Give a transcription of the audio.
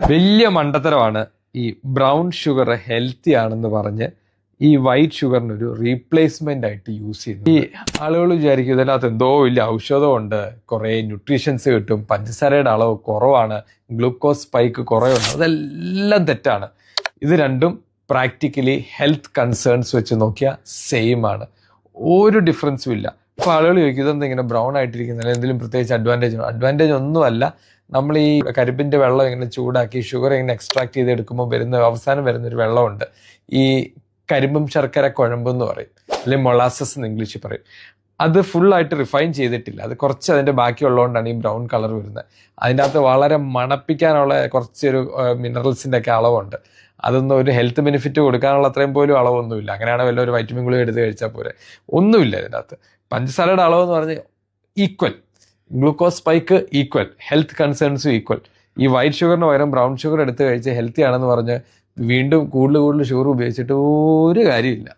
വലിയ മണ്ടത്തരമാണ് ഈ brown sugar healthy ആണെന്ന് പറഞ്ഞ് ഈ വൈറ്റ് ഷുഗറിനൊരു റീപ്ലേസ്മെന്റ് ആയിട്ട് യൂസ് ചെയ്യുന്നത്. ഈ ആളുകൾ വിചാരിക്കും ഇതിനകത്ത് എന്തോ വലിയ ഔഷധമുണ്ട്, കുറേ ന്യൂട്രീഷൻസ് കിട്ടും, പഞ്ചസാരയുടെ അളവ് കുറവാണ്, ഗ്ലൂക്കോസ് സ്പൈക്ക് കുറവുണ്ട്. അതെല്ലാം തെറ്റാണ്. ഇത് രണ്ടും പ്രാക്ടിക്കലി ഹെൽത്ത് കൺസേൺസ് വെച്ച് നോക്കിയാൽ സെയിം ആണ്, ഒരു ഡിഫറൻസും ഇല്ല. അപ്പോൾ ആളുകൾ ചോദിക്കും ഇതെന്താ ഇങ്ങനെ ബ്രൗൺ ആയിട്ടിരിക്കുന്നത്, എന്തെങ്കിലും പ്രത്യേകിച്ച് അഡ്വാൻറ്റേജ് ഒന്നുമല്ല. നമ്മൾ ഈ കരിമ്പിൻ്റെ വെള്ളം ഇങ്ങനെ ചൂടാക്കി ഷുഗർ ഇങ്ങനെ എക്സ്ട്രാക്ട് ചെയ്തെടുക്കുമ്പോൾ അവസാനം വരുന്നൊരു വെള്ളമുണ്ട്, ഈ കരിമ്പും ശർക്കര കുഴമ്പെന്ന് പറയും, അല്ലെങ്കിൽ മൊളാസസ് എന്ന് ഇംഗ്ലീഷിൽ പറയും. അത് ഫുള്ളായിട്ട് റിഫൈൻ ചെയ്തിട്ടില്ല, അത് കുറച്ച് അതിൻ്റെ ബാക്കിയുള്ളതുകൊണ്ടാണ് ഈ ബ്രൗൺ കളർ വരുന്നത്. അതിൻ്റെ അകത്ത് വളരെ മണപ്പിക്കാനുള്ള കുറച്ചൊരു മിനറൽസിൻ്റെ ഒക്കെ അളവുണ്ട്. അതൊന്നും ഒരു ഹെൽത്ത് ബെനിഫിറ്റ് കൊടുക്കാനുള്ള അത്രയും പോലും അളവൊന്നുമില്ല. അങ്ങനെയാണ് വല്ല ഒരു വൈറ്റമിൻ ഗുളിക എടുത്ത് കഴിച്ചാൽ പോരെ, ഒന്നുമില്ല ഇതിൻ്റെ അകത്ത്. പഞ്ചസാരയുടെ അളവെന്ന് പറഞ്ഞ് equal, glucose spike equal, health കൺസേൺസും ഈക്വൽ. ഈ വൈറ്റ് ഷുഗറിന് പകരം ബ്രൗൺ ഷുഗർ എടുത്ത് കഴിച്ച് ഹെൽത്തി ആണെന്ന് പറഞ്ഞ് വീണ്ടും കൂടുതൽ ഷുഗർ ഉപയോഗിച്ചിട്ട് ഒരു കാര്യമില്ല.